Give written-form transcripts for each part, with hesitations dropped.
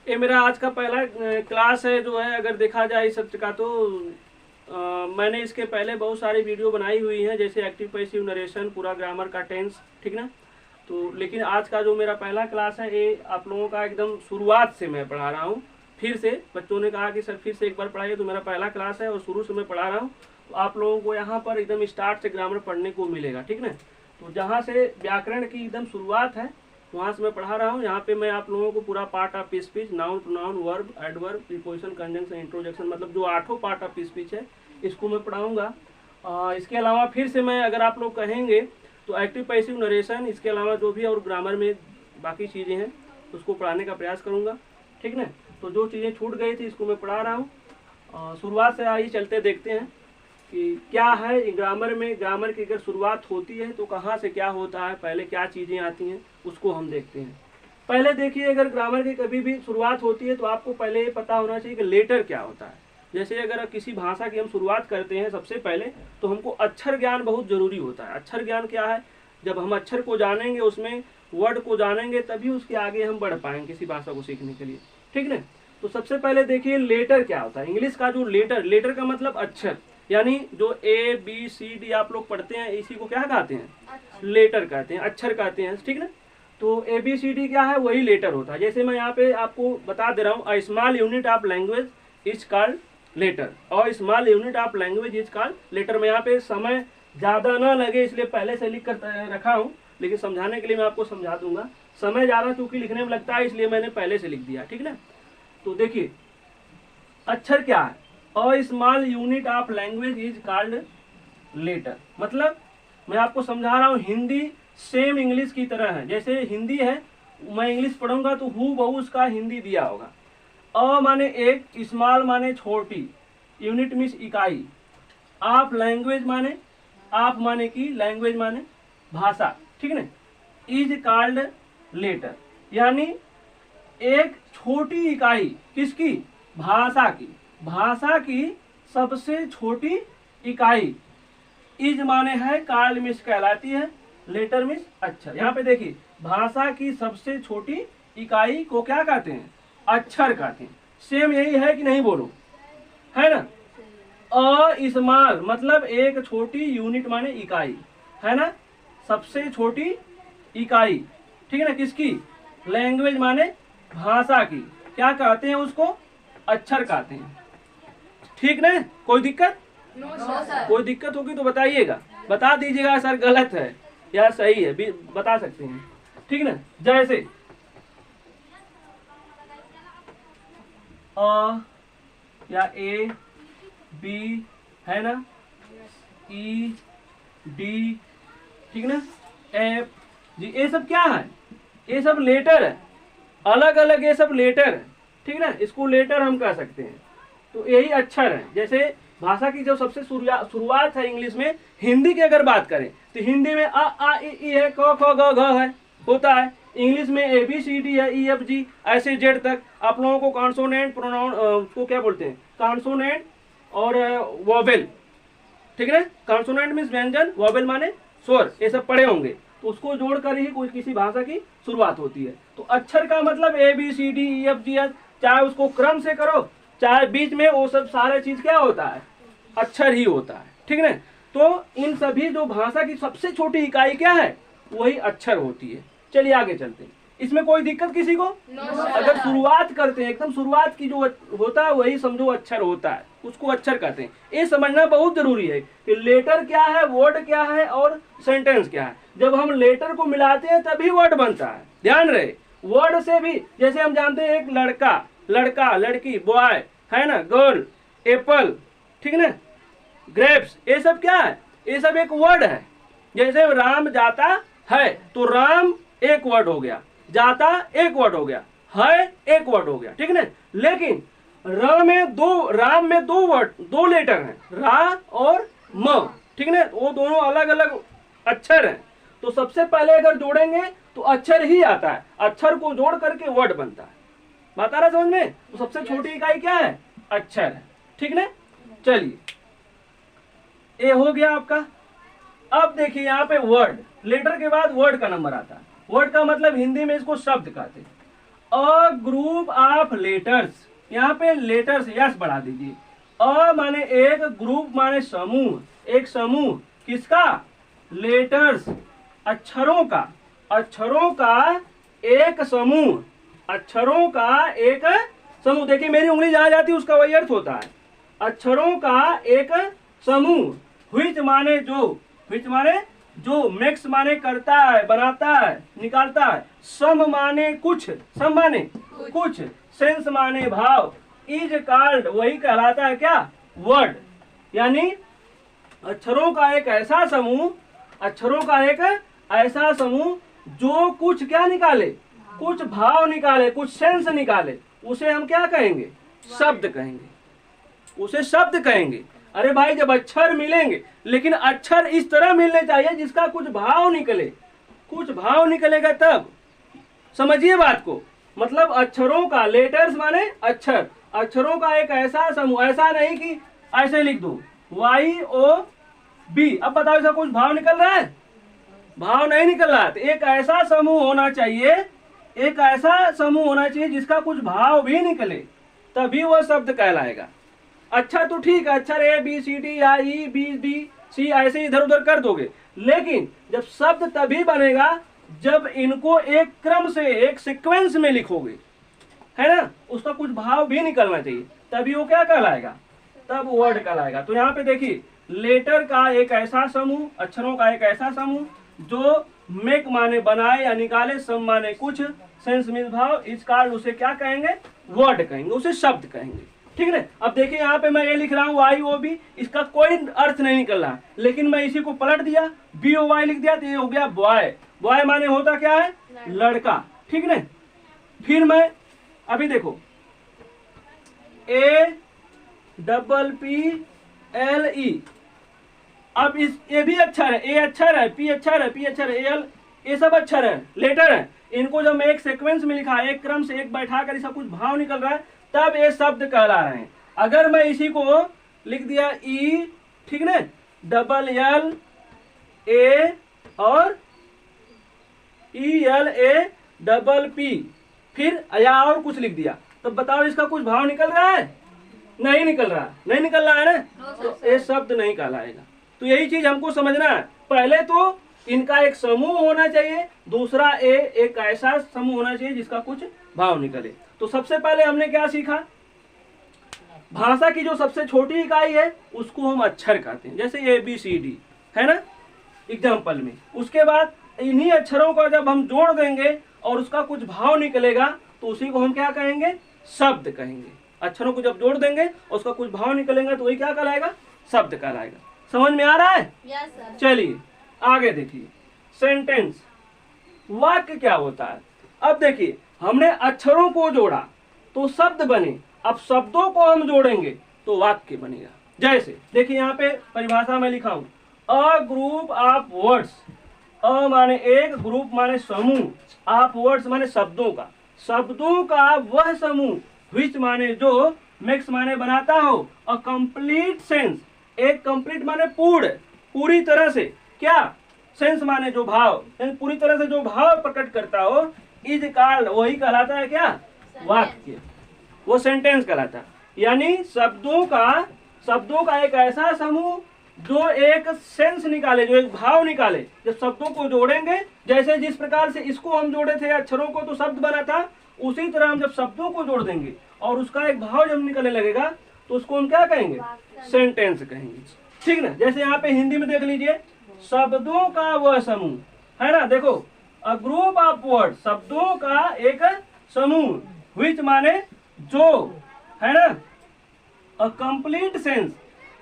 ये मेरा आज का पहला क्लास है जो है, अगर देखा जाए इस सब्जेक्ट का तो मैंने इसके पहले बहुत सारी वीडियो बनाई हुई हैं, जैसे एक्टिव पैसिव नरेशन, पूरा ग्रामर का टेंस, ठीक ना। तो लेकिन आज का जो मेरा पहला क्लास है ये आप लोगों का एकदम शुरुआत से मैं पढ़ा रहा हूँ। फिर से बच्चों ने कहा कि सर फिर से एक बार पढ़ाइए, तो मेरा पहला क्लास है और शुरू से मैं पढ़ा रहा हूँ। तो आप लोगों को यहाँ पर एकदम स्टार्ट से ग्रामर पढ़ने को मिलेगा, ठीक ना। तो जहाँ से व्याकरण की एकदम शुरुआत है वहाँ से मैं पढ़ा रहा हूँ। यहाँ पे मैं आप लोगों को पूरा part of speech, noun pronoun, verb, adverb, preposition, conjunction, introduction, मतलब जो 8 पार्ट ऑफ स्पीच है इसको मैं पढ़ाऊँगा। इसके अलावा फिर से मैं, अगर आप लोग कहेंगे तो एक्टिव पैसिव नरेशन, इसके अलावा जो भी और ग्रामर में बाकी चीज़ें हैं उसको पढ़ाने का प्रयास करूँगा, ठीक ना। तो जो चीज़ें छूट गई थी इसको मैं पढ़ा रहा हूँ। शुरुआत से आइए चलते देखते हैं कि क्या है ग्रामर में। ग्रामर की अगर शुरुआत होती है तो कहाँ से क्या होता है, पहले क्या चीज़ें आती हैं उसको हम देखते हैं। पहले देखिए, अगर ग्रामर की कभी भी शुरुआत होती है तो आपको पहले ये पता होना चाहिए कि लेटर क्या होता है। जैसे अगर किसी भाषा की हम शुरुआत करते हैं सबसे पहले तो हमको अक्षर ज्ञान बहुत ज़रूरी होता है। अक्षर ज्ञान क्या है, जब हम अक्षर को जानेंगे, उसमें वर्ड को जानेंगे, तभी उसके आगे हम बढ़ पाएंगे किसी भाषा को सीखने के लिए, ठीक ना। तो सबसे पहले देखिए लेटर क्या होता है। इंग्लिश का जो लेटर, लेटर का मतलब अक्षर, यानी जो ए बी सी डी आप लोग पढ़ते हैं इसी को क्या कहते हैं, लेटर कहते हैं, अक्षर कहते हैं, ठीक ना। तो ए बी सी डी क्या है, वही लेटर होता है। जैसे मैं यहाँ पे आपको बता दे रहा हूँ, a small unit of language is called letter, और small unit of language is called letter. मैं यहाँ पे समय ज़्यादा ना लगे इसलिए पहले से लिख कर रखा हूँ, लेकिन समझाने के लिए मैं आपको समझा दूंगा। समय ज़्यादा चूंकि लिखने में लगता है इसलिए मैंने पहले से लिख दिया, ठीक ना। तो देखिए अक्षर क्या है, a small unit of language is called letter. मतलब मैं आपको समझा रहा हूँ, हिंदी सेम इंग्लिश की तरह है। जैसे हिंदी है, मैं इंग्लिश पढ़ूंगा तो हु बहु उसका हिंदी दिया होगा। अ माने एक, स्मॉल माने छोटी, यूनिट मीन्स इकाई, ऑफ लैंग्वेज माने, आप माने की, लैंग्वेज माने भाषा, ठीक ना। इज कॉल्ड लेटर, यानी एक छोटी इकाई किसकी, भाषा की, भाषा की सबसे छोटी इकाई। इज माने है, कॉल्ड मीन्स कहलाती है, लेटर मीन्स अक्षर। यहाँ पे देखिए भाषा की सबसे छोटी इकाई को क्या कहते हैं, अक्षर कहते हैं। सेम यही है कि नहीं, बोलो, है ना। अ स्मॉल मतलब एक छोटी, यूनिट माने इकाई, है ना, सबसे छोटी इकाई, ठीक है ना, किसकी, लैंग्वेज माने भाषा की, क्या कहते हैं उसको, अक्षर कहते हैं, ठीक ना। कोई दिक्कत? कोई दिक्कत होगी तो बताइएगा, बता दीजिएगा सर गलत है या सही है, भी बता सकते हैं, ठीक ना। जैसे अ या ए बी, है ना, ई डी, ठीक ना, एफ जी, ये सब क्या है, ये सब लेटर है, अलग अलग ये सब लेटर है, ठीक ना। इसको लेटर हम कह सकते हैं। तो यही अक्षर है। जैसे भाषा की जो सबसे शुरुआत है इंग्लिश में, हिंदी की अगर बात करें तो हिंदी में अ आ इ ई है, क ख ग घ है, होता है। इंग्लिश में ए बी सी डी है, ई एफ जी ऐसे जेड तक। आप लोगों को कॉन्सोनेंट, प्रोनाउन, उसको क्या बोलते हैं, कॉन्सोनेंट और वोवेल, ठीक है। कॉन्सोनेंट मीन्स व्यंजन, वोवेल माने स्वर, ये सब पढ़े होंगे। तो उसको जोड़कर ही कोई किसी भाषा की शुरुआत होती है। तो अक्षर का मतलब A B C D E F G H, चाहे उसको क्रम से करो चाहे बीच में, वो सब सारा चीज क्या होता है, अक्षर ही होता है, ठीक है। तो इन सभी जो भाषा की सबसे छोटी इकाई क्या है, वही अक्षर होती है। चलिए आगे चलते हैं। इसमें कोई दिक्कत किसी को? अगर शुरुआत करते हैं, एकदम शुरुआत की जो होता है वही समझो अक्षर होता है, उसको अक्षर कहते हैं। ये समझना बहुत जरूरी है कि लेटर क्या है, वर्ड क्या है और सेंटेंस क्या है। जब हम लेटर को मिलाते हैं तभी वर्ड बनता है, ध्यान रहे। वर्ड से भी, जैसे हम जानते हैं एक लड़का, लड़का, लड़की, बॉय, है ना, गर्ल, एप्पल, ठीक है ना, ग्रेप्स, ये सब क्या है, ये सब एक वर्ड है। जैसे राम जाता है तो राम एक वर्ड हो गया, जाता एक वर्ड हो गया, है एक वर्ड हो गया, ठीक है ना। लेकिन राम में दो वर्ड, दो लेटर हैं, रा और म, ठीक है ना, वो दोनों अलग अलग अक्षर हैं। तो सबसे पहले अगर जोड़ेंगे तो अक्षर ही आता है, अक्षर को जोड़ करके वर्ड बनता है। बात आ रहा समझ में? तो सबसे छोटी इकाई क्या है, अक्षर है, ठीक ना। चलिए ये हो गया आपका। अब देखिए यहाँ पे वर्ड, लेटर के बाद वर्ड का नंबर आता है। वर्ड का मतलब हिंदी में इसको शब्द कहते हैं। अ ग्रुप ऑफ लेटर्स, यहाँ पे लेटर्स यस बढ़ा दीजिए। अ माने एक, ग्रुप माने समूह, एक समूह किसका, लेटर्स अक्षरों का, अक्षरों का एक समूह, अक्षरों का एक समूह। देखिए मेरी उंगली जहां जाती है उसका वही अर्थ होता है, अक्षरों का एक समूह। व्हिच माने जो, व्हिच माने जो, मेक्स माने करता है, बनाता है, निकालता है, सम माने कुछ, सम माने कुछ, सेंस माने भाव, इज कॉल्ड वही कहलाता है क्या, वर्ड। यानी अक्षरों का एक ऐसा समूह, अक्षरों का एक ऐसा समूह जो कुछ क्या निकाले, कुछ भाव निकाले, कुछ सेंस निकाले, उसे हम क्या कहेंगे, शब्द कहेंगे, उसे शब्द कहेंगे। अरे भाई जब अक्षर मिलेंगे, लेकिन अक्षर इस तरह मिलने चाहिए जिसका कुछ भाव निकले, कुछ भाव निकलेगा तब, समझिए बात को। मतलब अक्षरों का, लेटर्स माने अक्षर, अक्षरों का एक ऐसा समूह, ऐसा नहीं कि ऐसे लिख दो YOB, अब बताओ इसका कुछ भाव निकल रहा है, भाव नहीं निकल रहा है। तो एक ऐसा समूह होना चाहिए, एक ऐसा समूह होना चाहिए जिसका कुछ भाव भी निकले, तभी वह शब्द कहलाएगा। अच्छा तो ठीक है, अक्षर ABCD या EBDC ऐसे इधर उधर कर दोगे, लेकिन जब शब्द तभी बनेगा जब इनको एक क्रम से, एक सीक्वेंस में लिखोगे, है ना, उसका कुछ भाव भी निकलना चाहिए, तभी वो क्या कहलाएगा, तब वर्ड कहलाएगा। तो यहाँ पे देखिए, लेटर का एक ऐसा समूह, अक्षरों का एक ऐसा समूह जो मेक माने बनाए या निकाले, सम माने कुछ, सेंस मीन्स भाव, इस कारण उसे क्या कहेंगे, वर्ड कहेंगे, उसे शब्द कहेंगे। ठीक है। अब देखिए यहाँ पे मैं ये लिख रहा हूँ YOB, इसका कोई अर्थ नहीं निकल रहा, लेकिन मैं इसी को पलट दिया, BOY लिख दिया, तो ये हो गया बॉय। बॉय माने होता क्या है, लड़का। ठीक है। फिर मैं अभी देखो APPLE, अब इस ये भी अक्षर है, A अक्षर है, P अक्षर है, P अक्षर है, L, ये सब अक्षर है, लेटर है। इनको जब मैं एक सीक्वेंस में लिखा, एक क्रम से एक बैठा कर इसका कुछ भाव निकल रहा है, तब ये शब्द कहला रहे हैं। अगर मैं इसी को लिख दिया E, ठीक ना, LLA और ELAPP, फिर या और कुछ लिख दिया, तो बताओ इसका कुछ भाव निकल रहा है, नहीं निकल रहा, नहीं निकल रहा है ना, तो ये शब्द नहीं कहलाएगा। तो यही चीज हमको समझना है, पहले तो इनका एक समूह होना चाहिए, दूसरा एक ऐसा समूह होना चाहिए जिसका कुछ भाव निकले। तो सबसे पहले हमने क्या सीखा, भाषा की जो सबसे छोटी इकाई है उसको हम अक्षर कहते हैं, जैसे ABCD है ना एग्जाम्पल में। उसके बाद इन्हीं अक्षरों को जब हम जोड़ देंगे और उसका कुछ भाव निकलेगा तो उसी को हम क्या कहेंगे, शब्द कहेंगे। अक्षरों को जब जोड़ देंगे और उसका कुछ भाव निकलेगा तो वही क्या कहलाएगा, शब्द कहलाएगा। समझ में आ रहा है? Yes sir. चलिए आगे देखिए, सेंटेंस, वाक्य क्या होता है। अब देखिए हमने अक्षरों को जोड़ा तो शब्द बने, अब शब्दों को हम जोड़ेंगे तो वाक्य बनेगा। जैसे देखिए यहाँ पे परिभाषा में लिखा हूं, अ ग्रुप ऑफ वर्ड्स, अ माने एक, ग्रुप माने समूह, ऑफ वर्ड्स माने शब्दों का, शब्दों का वह समूह, व्हिच माने जो, मेक्स माने बनाता हो, अ कंप्लीट सेंस, एक कंप्लीट माने पूर्ण, पूरी तरह से, क्या, सेंस माने जो भाव, पूरी तरह से जो भाव प्रकट करता हो, इज कॉल्ड वही कहलाता है क्या, वाक्य, वो सेंटेंस कहलाता है। यानी शब्दों का एक ऐसा समूह जो एक सेंस निकाले, जो एक भाव निकाले। जब शब्दों को जोड़ेंगे, जैसे जिस प्रकार से इसको हम जोड़े थे अक्षरों को तो शब्द बना था, उसी तरह हम जब शब्दों को जोड़ देंगे और उसका एक भाव जब निकलने लगेगा तो उसको हम क्या कहेंगे, सेंटेंस कहेंगे। ठीक ना, जैसे यहाँ पे हिंदी में देख लीजिए, शब्दों का वह समूह, है ना, देखो अ ग्रुप ऑफ वर्ड, शब्दों का एक समूह, व्हिच माने जो, है ना, अ कंप्लीट सेंस,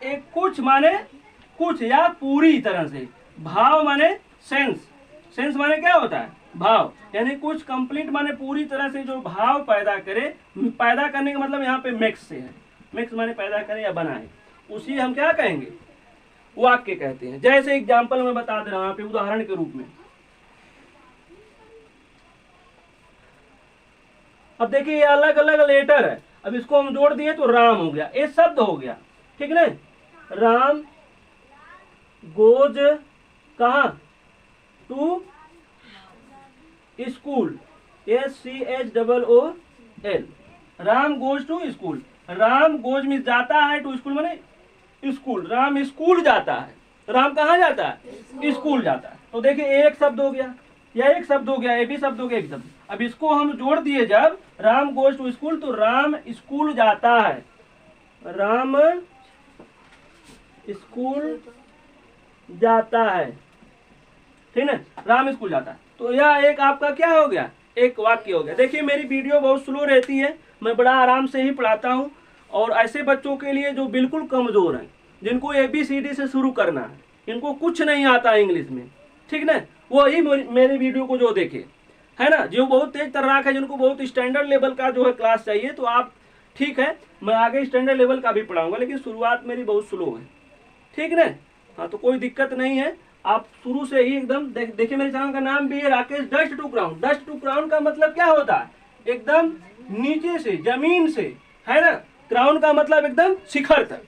एक कुछ माने कुछ या पूरी तरह से, भाव माने सेंस, सेंस माने क्या होता है, भाव, यानी कुछ कंप्लीट माने पूरी तरह से जो भाव पैदा करे, पैदा करने का मतलब यहाँ पे मेक्स से है, मेक्स माने पैदा करे या बनाए, उसी हम क्या कहेंगे, वाक्य कहते हैं। जैसे एग्जाम्पल में बता दे रहा हूं यहाँ पे उदाहरण के रूप में, अब देखिए ये अलग अलग लेटर है, अब इसको हम जोड़ दिए तो राम हो गया, ये शब्द हो गया। ठीक है, राम गोज कहाँ, to school, SCHOOL, Ram goes to school. Ram goes means जाता है, टू स्कूल माने स्कूल। राम स्कूल जाता है। राम कहाँ जाता है? स्कूल जाता है। तो देखिए एक शब्द हो गया, या एक शब्द हो गया, ए भी शब्द हो गया, एक शब्द। अब इसको हम जोड़ दिए जब, राम गोज टू स्कूल, तो राम स्कूल जाता है। राम स्कूल जाता है, ठीक है, राम स्कूल जाता है। तो यह एक आपका क्या हो गया? एक वाक्य हो गया। देखिए मेरी वीडियो बहुत स्लो रहती है, मैं बड़ा आराम से ही पढ़ाता हूँ। और ऐसे बच्चों के लिए जो बिल्कुल कमज़ोर हैं, जिनको ABCD से शुरू करना है, इनको कुछ नहीं आता इंग्लिश में, ठीक ना, वही मेरी वीडियो को जो देखे, है ना। जो बहुत तेज तर्राक है, जिनको बहुत स्टैंडर्ड लेवल का जो है क्लास चाहिए, तो आप ठीक है, मैं आगे स्टैंडर्ड लेवल का भी पढ़ाऊंगा, लेकिन शुरुआत मेरी बहुत स्लो है, ठीक ना। हाँ, तो कोई दिक्कत नहीं है, आप शुरू से ही एकदम देखिए मेरे चैनल का नाम भी है Rakesh dust to crown. Dust to crown का मतलब क्या होता है? एकदम नीचे से, जमीन से, है ना। क्राउन का मतलब एकदम शिखर तक,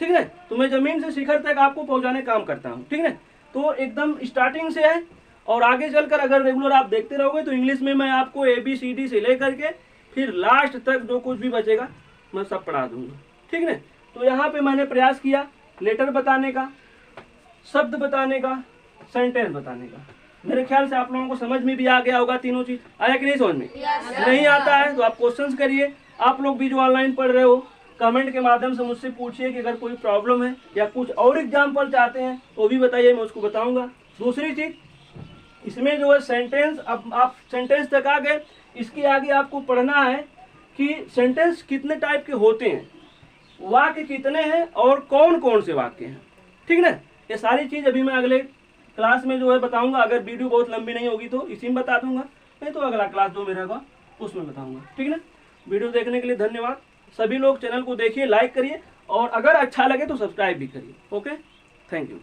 ठीक है। तो मैं जमीन से शिखर तक आपको पहुंचाने का काम करता हूँ, ठीक है। तो एकदम स्टार्टिंग से है, और आगे चलकर अगर रेगुलर आप देखते रहोगे तो इंग्लिश में मैं आपको ABCD से लेकर के फिर लास्ट तक जो कुछ भी बचेगा मैं सब पढ़ा दूंगा, ठीक है। तो यहाँ पे मैंने प्रयास किया लेटर बताने का, शब्द बताने का, सेंटेंस बताने का। मेरे ख्याल से आप लोगों को समझ में भी आ गया होगा तीनों चीज। आया कि नहीं समझ में? नहीं आता है तो आप क्वेश्चंस करिए। आप लोग भी जो ऑनलाइन पढ़ रहे हो, कमेंट के माध्यम से मुझसे पूछिए कि अगर कोई प्रॉब्लम है या कुछ और एग्जाम्पल चाहते हैं तो भी बताइए, मैं उसको बताऊंगा। दूसरी चीज, इसमें जो है सेंटेंस, अब आप सेंटेंस तक आ गए, इसके आगे आपको पढ़ना है कि सेंटेंस कितने टाइप के होते हैं, वाक्य कितने हैं और कौन कौन से वाक्य हैं, ठीक ना। ये सारी चीज़ अभी मैं अगले क्लास में जो है बताऊंगा। अगर वीडियो बहुत लंबी नहीं होगी तो इसी में बता दूंगा, नहीं तो अगला क्लास जो मेरा होगा उसमें बताऊंगा, ठीक ना। वीडियो देखने के लिए धन्यवाद। सभी लोग चैनल को देखिए, लाइक करिए, और अगर अच्छा लगे तो सब्सक्राइब भी करिए। Okay, thank you.